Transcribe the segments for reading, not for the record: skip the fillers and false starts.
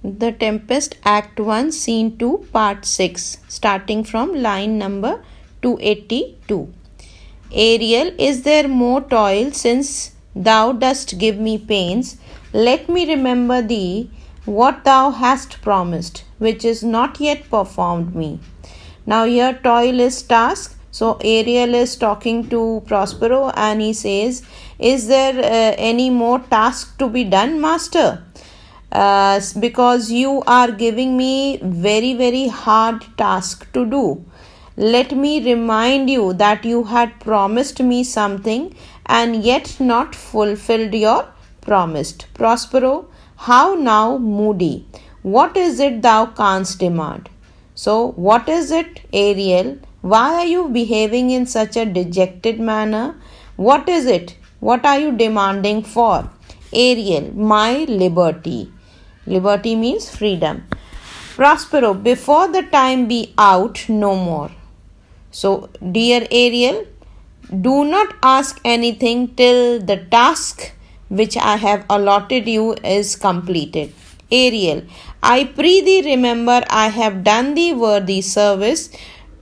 The Tempest Act 1 Scene 2 Part 6 starting from line number 282. Ariel, is there more toil since thou dost give me pains? Let me remember thee what thou hast promised, which is not yet performed me. Now here toil is task. So Ariel is talking to Prospero and he says, is there any more task to be done, master? Because you are giving me very hard task to do. Let me remind you that you had promised me something and yet not fulfilled your promised. Prospero, how now, moody? What is it thou canst demand? So, what is it, Ariel? Why are you behaving in such a dejected manner? What is it? What are you demanding for? Ariel, my liberty. Liberty means freedom. Prospero, before the time be out, no more. So, dear Ariel, do not ask anything till the task which I have allotted you is completed. Ariel, I pray thee remember I have done thee worthy service,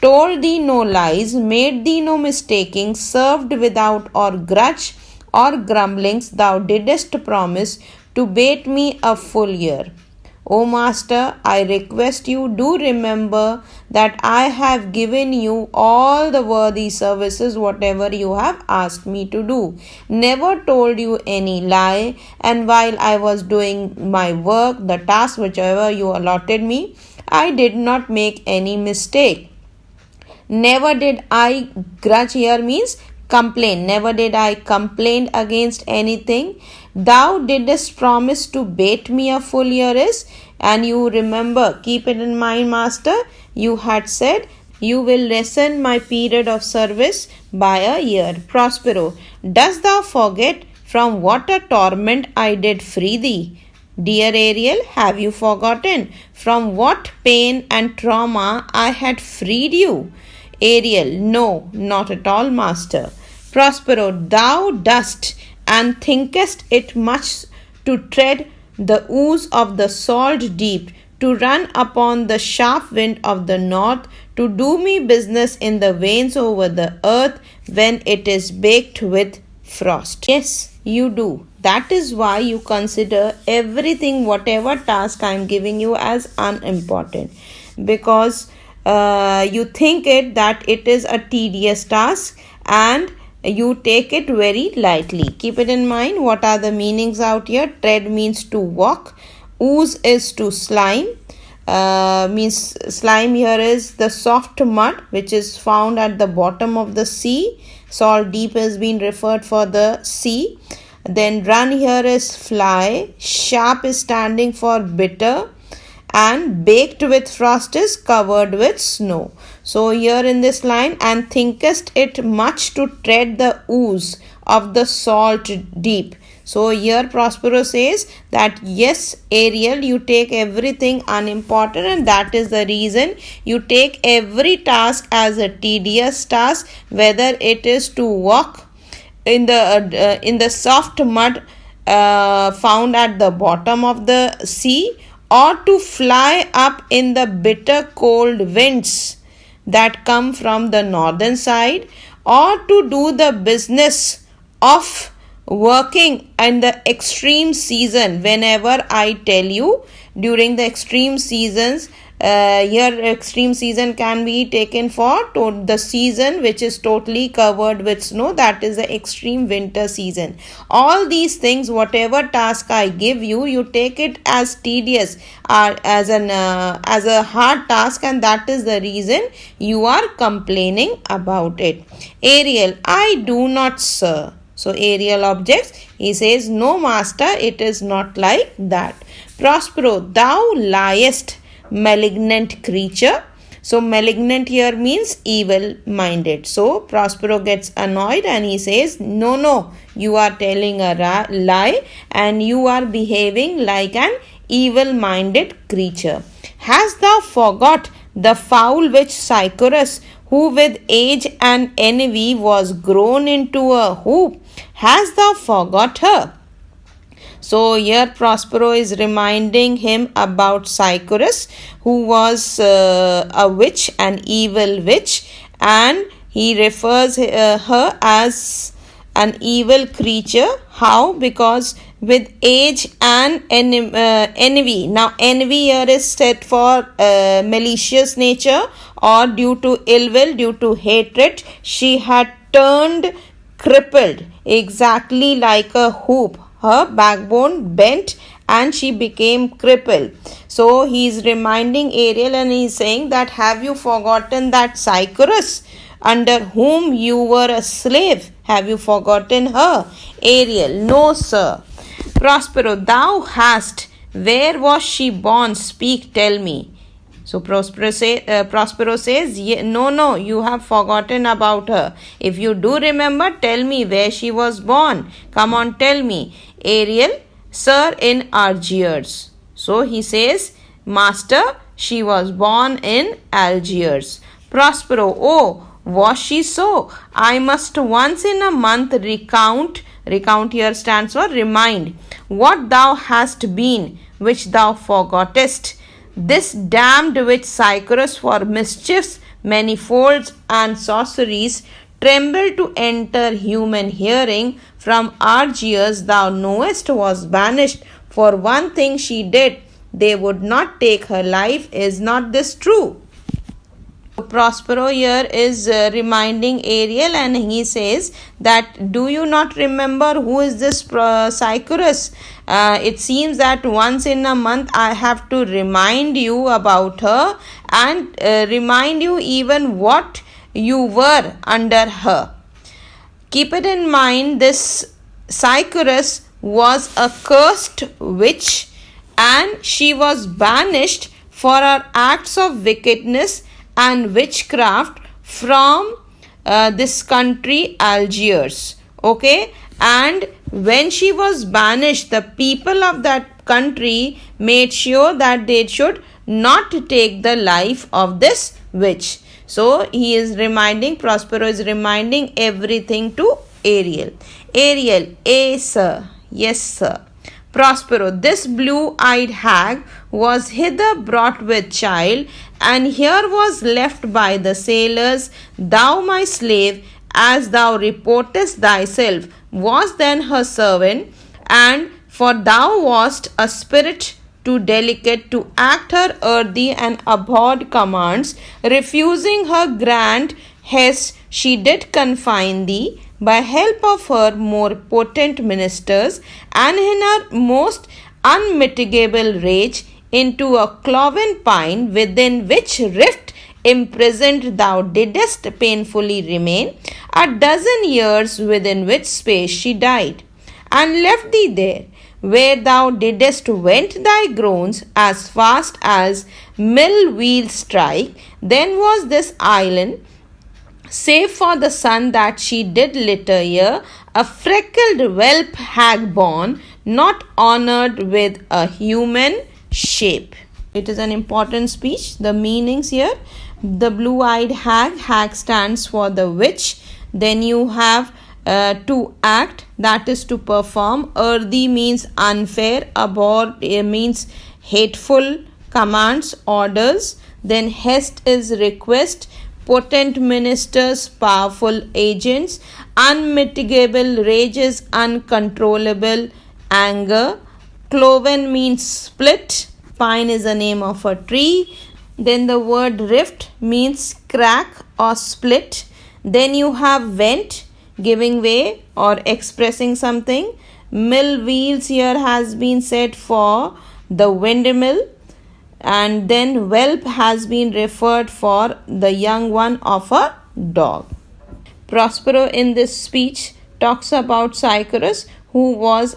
told thee no lies, made thee no mistaking, served without or grudge or grumblings. Thou didst promise to bait me a full year. O master, I request you do remember that I have given you all the worthy services whatever you have asked me to do. Never told you any lie, and while I was doing my work, the task whichever you allotted me, I did not make any mistake. Never did I grudge here means complain. Never did I complain against anything. Thou didst promise to bait me a full year is, and you remember, keep it in mind, master, you had said you will lessen my period of service by a year. Prospero, dost thou forget from what a torment I did free thee? Dear Ariel, have you forgotten from what pain and trauma I had freed you? Ariel, no, not at all, master. Prospero, thou dost and thinkest it much to tread the ooze of the salt deep, to run upon the sharp wind of the north, to do me business in the veins over the earth when it is baked with frost. Yes, you do. That is why you consider everything, whatever task I am giving you, as unimportant, because you think it that it is a tedious task and you take it very lightly. Keep it in mind. What are the meanings out here? Tread means to walk. Ooze is to slime. Means slime here is the soft mud which is found at the bottom of the sea. Salt deep has been referred for the sea. Then run here is fly. Sharp is standing for bitter. And baked with frost is covered with snow. So here in this line, and thinkest it much to tread the ooze of the salt deep. So here Prospero says that yes, Ariel, you take everything unimportant, and that is the reason you take every task as a tedious task, whether it is to walk in the soft mud found at the bottom of the sea, or to fly up in the bitter cold winds that come from the northern side, or to do the business of working in the extreme season. Whenever I tell you during the extreme seasons, here extreme season can be taken for the season which is totally covered with snow, that is the extreme winter season. All these things, whatever task I give you, you take it as tedious, as a hard task, and that is the reason you are complaining about it. Ariel, I do not, sir. So Ariel objects. He says, no, master, it is not like that. Prospero, thou liest, malignant creature. So malignant here means evil minded. So Prospero gets annoyed and he says, no, you are telling a lie and you are behaving like an evil minded creature. Hast thou forgot the fowl which Sycorax, who with age and envy was grown into a hoop, hast thou forgot her? So here Prospero is reminding him about Cycurus, who was a witch, an evil witch, and he refers her as an evil creature. How? Because with age and envy. Now envy here is set for malicious nature, or due to ill will, due to hatred, she had turned crippled, exactly like a hoop. Her backbone bent and she became crippled. So he is reminding Ariel and he is saying that, have you forgotten that Cycurus, under whom you were a slave? Have you forgotten her? Ariel: no, sir. Prospero: thou hast. Where was she born? Speak, tell me. So Prospero says, no, you have forgotten about her. If you do remember, tell me where she was born. Come on, tell me. Ariel: sir, in Algiers. So he says, master, she was born in Algiers. Prospero: oh, was she so? I must once in a month recount here stands for remind, what thou hast been, which thou forgottest. This damned witch Cycurus, for mischiefs manifolds and sorceries, trembled to enter human hearing. From Algiers, thou knowest, was banished. For one thing she did, they would not take her life. Is not this true? Prospero here is reminding Ariel, and he says that, do you not remember who is this Cycurus? It seems that once in a month I have to remind you about her and remind you even what you were under her. Keep it in mind, this Cycurus was a cursed witch and she was banished for her acts of wickedness and witchcraft from this country Algiers. Okay, and when she was banished, the people of that country made sure that they should not take the life of this witch. So he is reminding, Prospero is reminding everything to Ariel. Ariel: a sir. Yes, sir. Prospero: this blue-eyed hag was hither brought with child, and here was left by the sailors. Thou, my slave, as thou reportest thyself, was then her servant, and for thou wast a spirit too delicate to act her earthy and abhorred commands, refusing her grand hest, she did confine thee by help of her more potent ministers, and in her most unmitigable rage into a cloven pine, within which rift imprisoned thou didst painfully remain a dozen years, within which space she died, and left thee there, where thou didst vent thy groans as fast as mill wheels strike. Then was this island, save for the sun that she did litter here, a freckled whelp hag born, not honoured with a human shape. It is an important speech. The meanings here: the blue-eyed hag, hag stands for the witch. Then you have to act, that is to perform. Earthy means unfair. Abhor means hateful. Commands, orders. Then hest is request. Potent ministers, powerful agents. Unmitigable rage is uncontrollable anger. Cloven means split. Pine is the name of a tree. Then the word rift means crack or split. Then you have vent, giving way or expressing something. Mill wheels here has been said for the windmill. And then whelp has been referred for the young one of a dog. Prospero in this speech talks about Cycurus, who was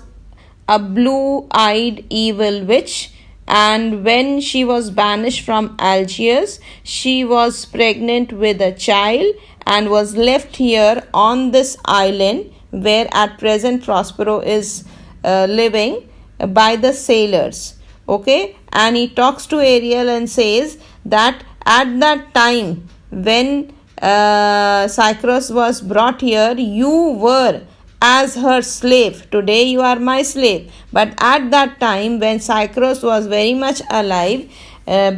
a blue-eyed evil witch, and when she was banished from Algiers, she was pregnant with a child and was left here on this island where at present Prospero is living, by the sailors. Okay, and he talks to Ariel and says that at that time when Cycurus was brought here, you were as her slave. Today you are my slave. But at that time, when Cycros was very much alive,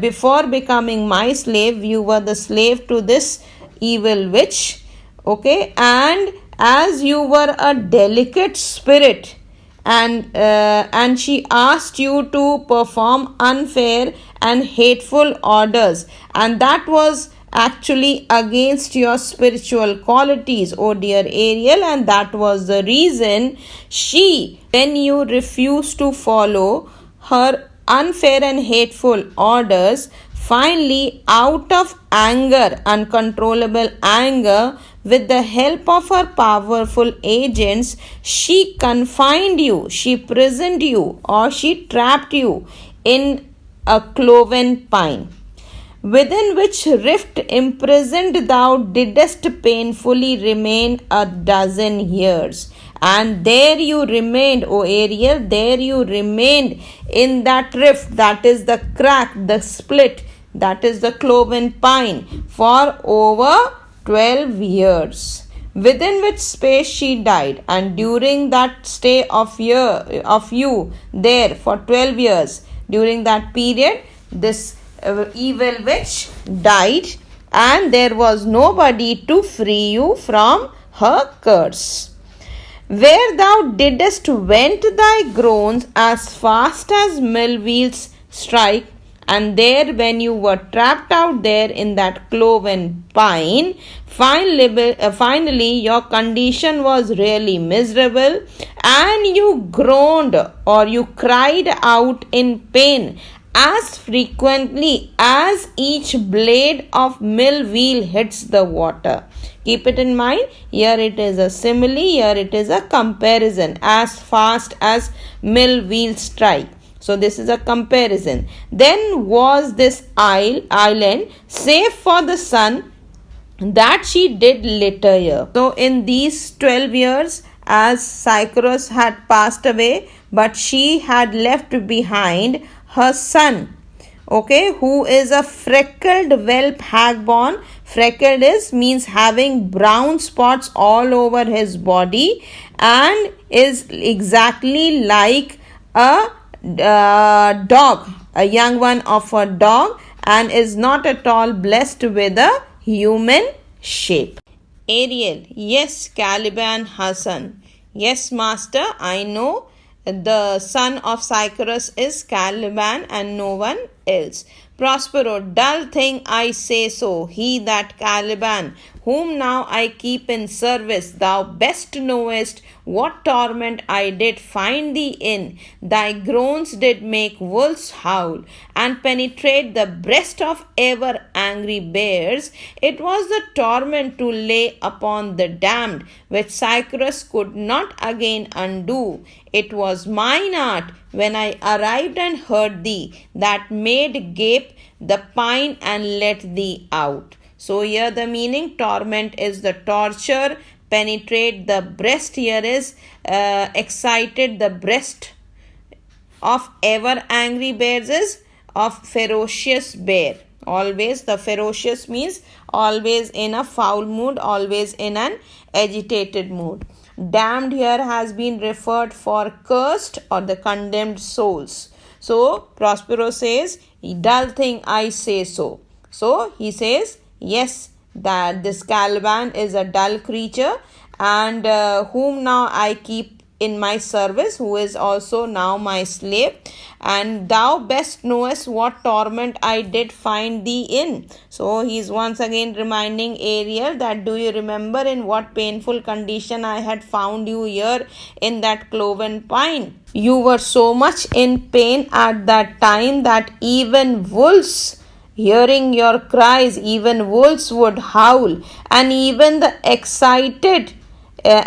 before becoming my slave, you were the slave to this evil witch. Okay, and as you were a delicate spirit, and she asked you to perform unfair and hateful orders, and that was actually against your spiritual qualities, oh dear Ariel, and that was the reason when you refused to follow her unfair and hateful orders, finally, out of anger, uncontrollable anger, with the help of her powerful agents, she confined you, she prisoned you, or she trapped you in a cloven pine, within which rift imprisoned thou didst painfully remain 12 years. And there you remained, O Ariel, there you remained in that rift, that is the crack, the split, that is the cloven pine, for over 12 years, within which space she died. And during that stay of you there for 12 years, during that period, this evil witch died, and there was nobody to free you from her curse. Where thou didst vent thy groans as fast as mill wheels strike, and there when you were trapped out there in that cloven pine, finally your condition was really miserable, and you groaned or you cried out in pain as frequently as each blade of mill wheel hits the water. Keep it in mind, here it is a simile, here it is a comparison, as fast as mill wheel strike. So this is a comparison. Then was this island safe for the sun that she did later year. So in these 12 years, as Cycros had passed away, but she had left behind her son, okay, who is a freckled whelp hagborn. Freckled means having brown spots all over his body, and is exactly like a dog, a young one of a dog, and is not at all blessed with a human shape. Ariel, yes, Caliban Hassan. Yes, master, I know the son of Cycros is Caliban and no one else. Prospero, dull thing, I say so. He that Caliban, whom now I keep in service, thou best knowest what torment I did find thee in. Thy groans did make wolves howl, and penetrate the breast of ever angry bears. It was the torment to lay upon the damned, which Cycros could not again undo. It was mine art, when I arrived and heard thee, that made gape the pine and let thee out. So here the meaning, torment is the torture, penetrate the breast here is excited the breast of ever angry bears is of ferocious bear. Always the ferocious means always in a foul mood, always in an agitated mood. Damned here has been referred for cursed or the condemned souls. So Prospero says, dull thing, I say so. So he says, yes, that this Caliban is a dull creature, and whom now I keep in my service, who is also now my slave, and thou best knowest what torment I did find thee in. So he is once again reminding Ariel that, do you remember in what painful condition I had found you here in that cloven pine? You were so much in pain at that time that even wolves, hearing your cries, even wolves would howl, and even the excited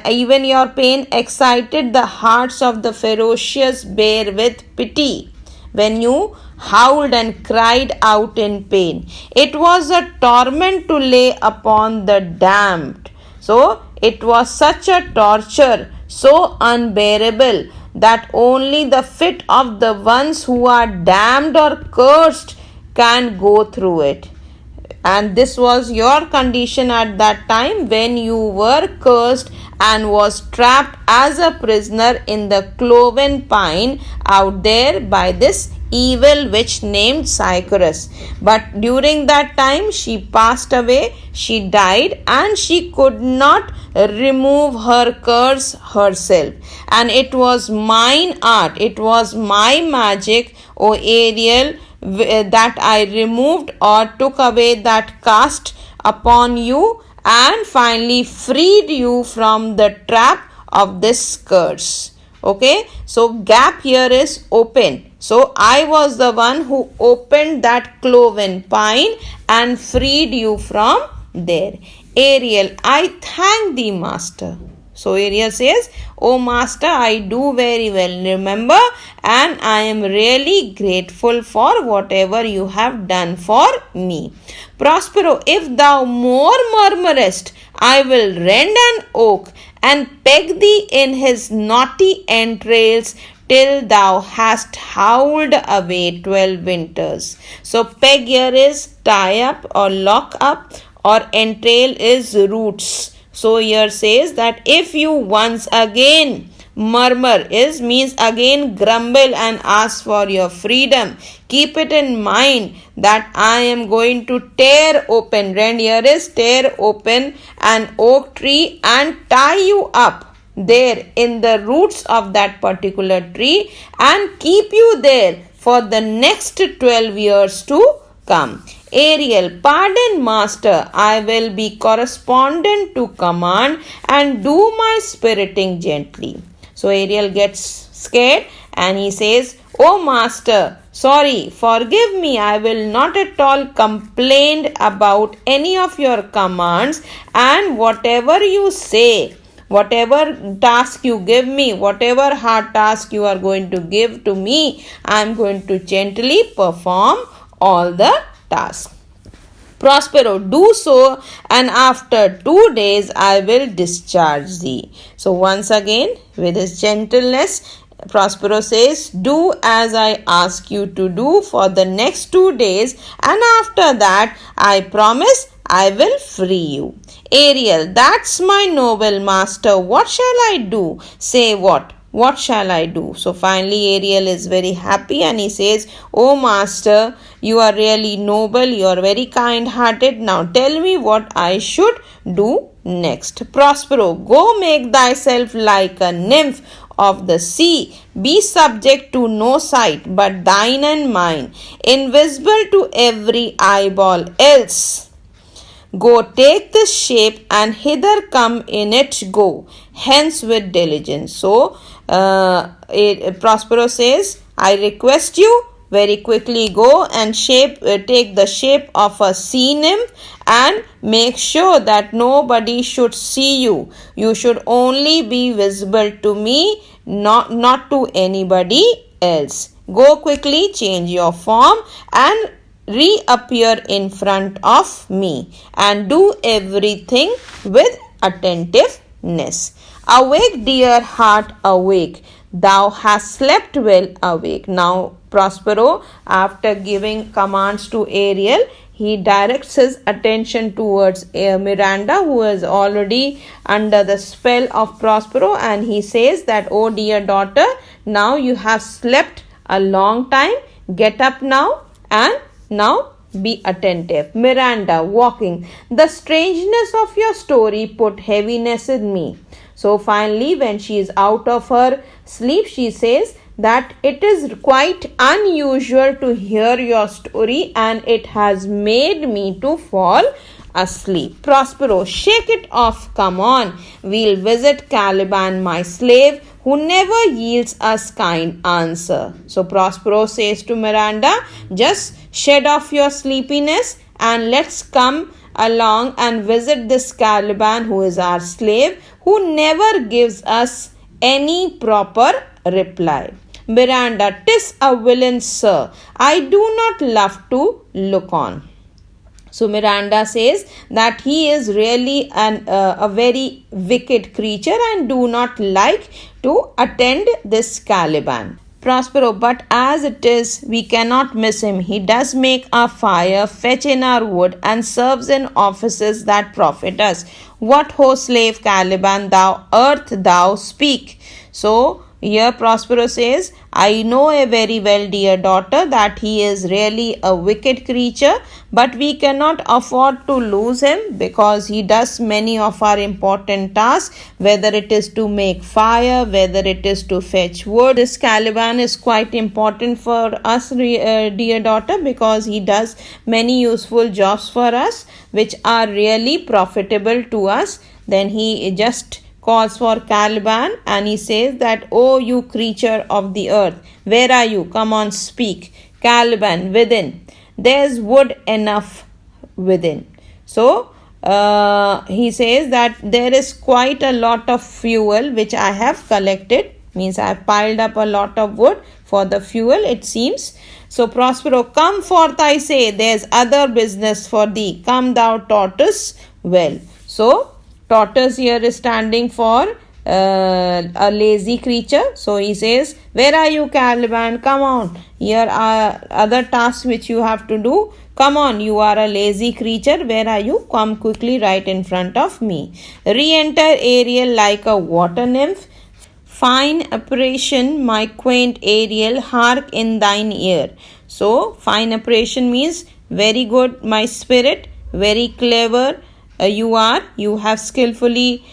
even your pain excited the hearts of the ferocious bear with pity when you howled and cried out in pain. It was a torment to lay upon the damned. So it was such a torture, so unbearable, that only the fit of the ones who are damned or cursed can go through it. And this was your condition at that time when you were cursed and was trapped as a prisoner in the cloven pine out there by this evil witch named Cycurus. But during that time she passed away, she died, and she could not remove her curse herself. And it was mine art, it was my magic, O Ariel, that I removed or took away that cast upon you and finally freed you from the trap of this curse. Okay, so gap here is open. So I was the one who opened that cloven pine and freed you from there. Ariel, I thank thee, master. So Ariel says, oh master, I do very well remember, and I am really grateful for whatever you have done for me. Prospero, if thou more murmurest, I will rend an oak and peg thee in his knotty entrails till thou hast howled away 12 winters. So peg here is tie up or lock up, or entrail is roots. So here says that if you once again murmur means again grumble and ask for your freedom, keep it in mind that I am going to tear open, rend here is tear open an oak tree and tie you up there in the roots of that particular tree and keep you there for the next 12 years to come. Ariel, pardon master, I will be correspondent to command and do my spiriting gently. So Ariel gets scared and he says, oh master, sorry, forgive me, I will not at all complain about any of your commands, and whatever you say, whatever task you give me, whatever hard task you are going to give to me, I am going to gently perform all the tasks. Prospero, do so, and after 2 days I will discharge thee. So once again, with his gentleness, Prospero says, do as I ask you to do for the next 2 days, and after that I promise I will free you. Ariel, that's my noble master, what shall I do? Say what? What shall I do? So finally Ariel is very happy and he says, oh master, you are really noble, you are very kind-hearted. Now tell me what I should do next. Prospero, go make thyself like a nymph of the sea, be subject to no sight but thine and mine, invisible to every eyeball else. Go take this shape and hither come in it go, hence with diligence. So Prospero says, I request you very quickly go and take the shape of a sea nymph and make sure that nobody should see you. You should only be visible to me, not to anybody else. Go quickly, change your form and reappear in front of me and do everything with attentiveness. Awake, dear heart, awake. Thou hast slept well, awake. Now Prospero, after giving commands to Ariel, he directs his attention towards Miranda, who is already under the spell of Prospero, and he says that, oh dear daughter, now you have slept a long time. Get up now and now be attentive. Miranda, walking. The strangeness of your story put heaviness in me. So finally, when she is out of her sleep, she says that it is quite unusual to hear your story and it has made me to fall asleep. Prospero, shake it off, come on. We'll visit Caliban, my slave, who never yields us kind answer. So Prospero says to Miranda, just shed off your sleepiness and let's come along and visit this Caliban, who is our slave, who never gives us any proper reply. Miranda, 'tis a villain, sir, I do not love to look on. So Miranda says that he is really a very wicked creature and do not like to attend this Caliban. Prospero, but as it is, we cannot miss him. He does make our fire, fetch in our wood, and serves in offices that profit us. What ho, slave Caliban, thou earth, thou speak. So, here Prospero says, I know a very well, dear daughter, that he is really a wicked creature, but we cannot afford to lose him because he does many of our important tasks, whether it is to make fire, whether it is to fetch wood. This Caliban is quite important for us, dear daughter, because he does many useful jobs for us, which are really profitable to us. Then he just calls for Caliban and he says that, oh, you creature of the earth, where are you? Come on, speak. Caliban, within. There's wood enough within. So, he says that there is quite a lot of fuel which I have collected. Means I have piled up a lot of wood for the fuel, it seems. So, Prospero, come forth, I say, there's other business for thee. Come thou tortoise, well. So, tortoise here is standing for a lazy creature. So he says, where are you, Caliban? Come on. Here are other tasks which you have to do. Come on, you are a lazy creature. Where are you? Come quickly right in front of me. Re-enter Ariel like a water nymph. Fine apparition, my quaint Ariel, hark in thine ear. So, fine apparition means very good, my spirit, very clever. You have skillfully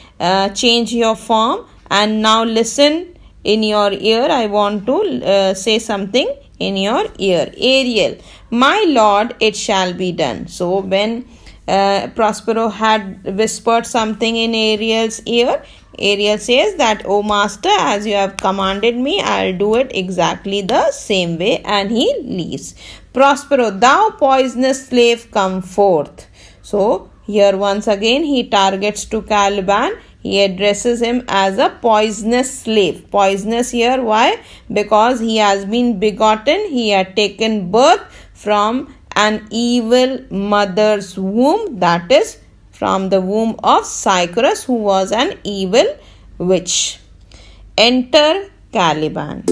changed your form, and now listen in your ear. I want to say something in your ear. Ariel, my lord, it shall be done. So when Prospero had whispered something in Ariel's ear, Ariel says that, oh master, as you have commanded me, I'll do it exactly the same way, and he leaves. Prospero, thou poisonous slave, come forth. So here once again he targets to Caliban. He addresses him as a poisonous slave. Poisonous here, why? Because he has been begotten, he had taken birth from an evil mother's womb, that is from the womb of Cycrus, who was an evil witch. Enter Caliban.